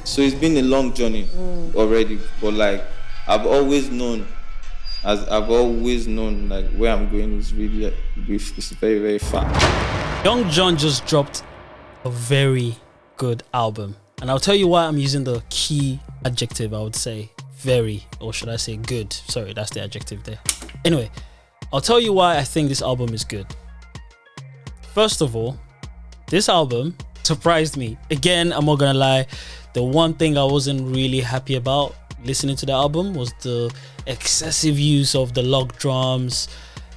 So it's been a long journey already, but like I've always known like where I'm going is really it's very, very far. Young Jonn just dropped a very good album, and I'll tell you why I'm using the key adjective. I would say very, or should I say good? Sorry, that's the adjective there. Anyway, I'll tell you why I think this album is good. First of all, this album surprised me. Again, I'm not gonna lie, the one thing I wasn't really happy about listening to the album was the excessive use of the log drums,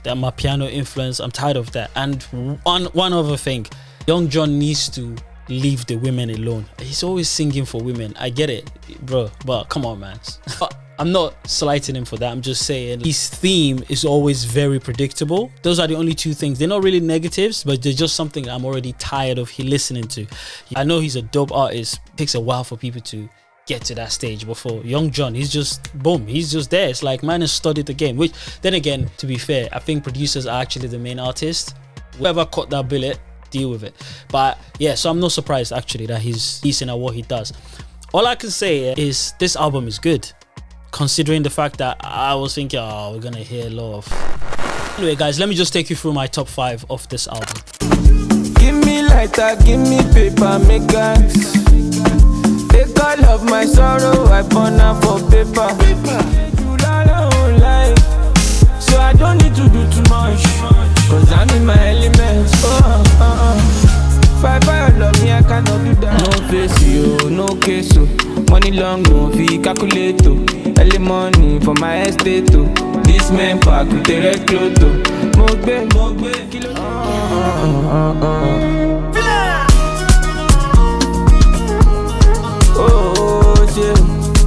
the piano influence. I'm tired of that. And one other thing, Young Jonn needs to leave the women alone. He's always singing for women. I get it, bro, but come on, man. I'm not slighting him for that. I'm just saying his theme is always very predictable. Those are the only two things. They're not really negatives, but they're just something I'm already tired of listening to. I know he's a dope artist. It takes a while for people to get to that stage. Before Young Jonn, he's just boom, he's just there. It's like man has studied the game. Which then again, to be fair, I think producers are actually the main artist. Whoever caught that bullet, deal with it. But yeah, so I'm not surprised actually that he's decent at what he does. All I can say is this album is good, considering the fact that I was thinking, oh, we're gonna hear a lot of. Anyway, guys, let me just take you through my top 5 of this album. Give me lighter, give me paper, make gas. Take all of my sorrow, I burn out for paper. So I don't need to do too much, cause I'm in my elements. Fire love me, I cannot do that. No face you, no case. Money long, no fee calculate. Early money for my estate. This man pack with the red cloth. Mogbe, kilo.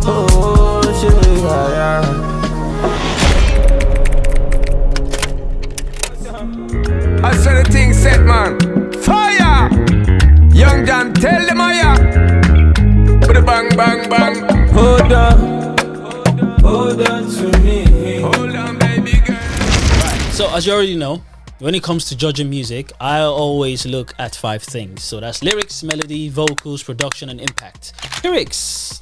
Oh shit, yeah. I saw the thing set, man. Fire! Young Jonn, tell them I am. Put a bang, bang, bang. Hold on to me. Hold on, baby girl. So as you already know, when it comes to judging music, I always look at 5 things. So that's lyrics, melody, vocals, production, and impact. Lyrics,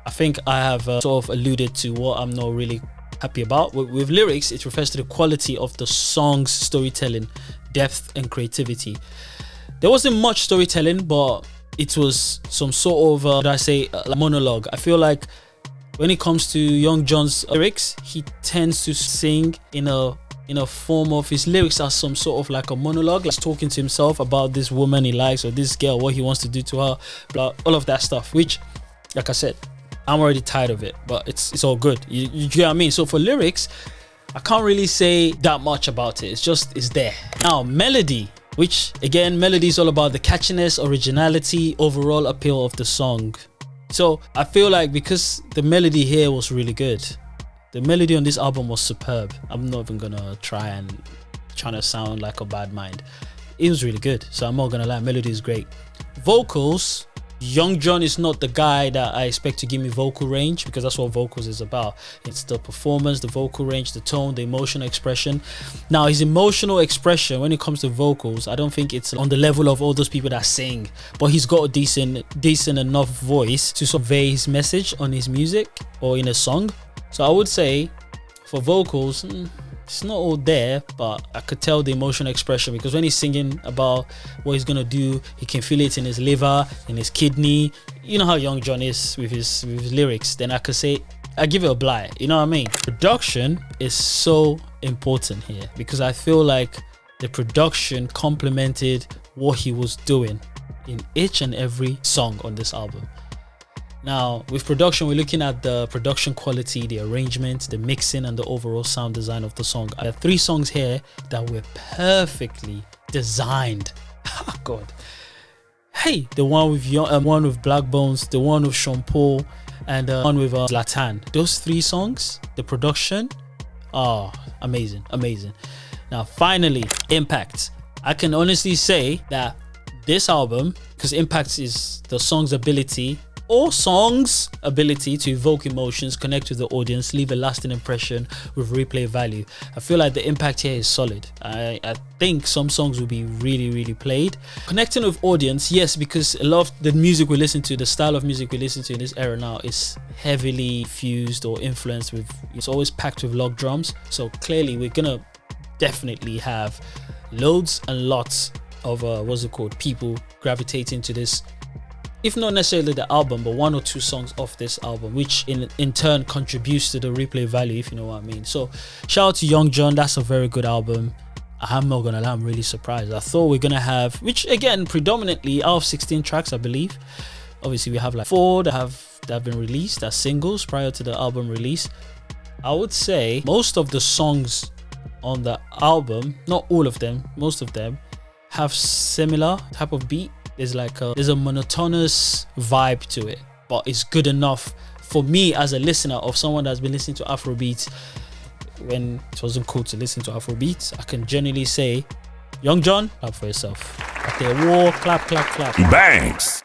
I think I have sort of alluded to what I'm not really happy about. With lyrics, it refers to the quality of the song's storytelling, depth, and creativity. There wasn't much storytelling, but it was some sort of, a monologue. I feel like when it comes to Young Jonn's lyrics, he tends to sing in a form of his lyrics as some sort of like a monologue, like talking to himself about this woman he likes or this girl, what he wants to do to her, blah, all of that stuff, which, like I said, I'm already tired of it, but it's all good. You get what I mean? So for lyrics, I can't really say that much about it. It's there. Now, melody, which again, melody is all about the catchiness, originality, overall appeal of the song. So I feel like because the melody here was really good, the melody on this album was superb. I'm not even gonna trying to sound like a bad mind. It was really good, so I'm not gonna lie, melody is great. Vocals, Young Jonn is not the guy that I expect to give me vocal range, because that's what vocals is about. It's the performance, the vocal range, the tone, the emotional expression. Now, his emotional expression when it comes to vocals, I don't think it's on the level of all those people that sing, but he's got a decent enough voice to convey his message on his music or in a song. So I would say for vocals, it's not all there, but I could tell the emotional expression, because when he's singing about what he's gonna do, he can feel it in his liver, in his kidney. You know how Young Jonn is with his lyrics. Then I could say I give it a bly. You know what I mean? Production is so important here, because I feel like the production complemented what he was doing in each and every song on this album. Now, with production, we're looking at the production quality, the arrangement, the mixing, and the overall sound design of the song. There are 3 songs here that were perfectly designed. Oh God. Hey, the one with Black Bones, the one with Sean Paul, and the one with Zlatan. Those 3 songs, the production, amazing. Now, finally, impact. I can honestly say that this album, because impact is the song's ability or songs' ability to evoke emotions, connect with the audience, leave a lasting impression with replay value. I feel like the impact here is solid. I think some songs will be really, really played. Connecting with audience, yes, because a lot of the music we listen to, the style of music we listen to in this era now is heavily fused or influenced with, it's always packed with log drums. So clearly we're gonna definitely have loads and lots of people gravitating to this, if not necessarily the album, but one or two songs off this album, which in turn contributes to the replay value, if you know what I mean. So shout out to Young Jonn. That's a very good album. I'm not gonna lie, I'm really surprised. I thought we're gonna have, which again, predominantly out of 16 tracks, I believe, obviously we have like 4 that have been released as singles prior to the album release. I would say most of the songs on the album, not all of them, most of them have similar type of beat. There's a monotonous vibe to it, but it's good enough for me as a listener of someone that's been listening to Afrobeats when it wasn't cool to listen to Afrobeats. I can genuinely say, Young Jonn, clap for yourself. Okay, war, clap, clap, clap. Banks.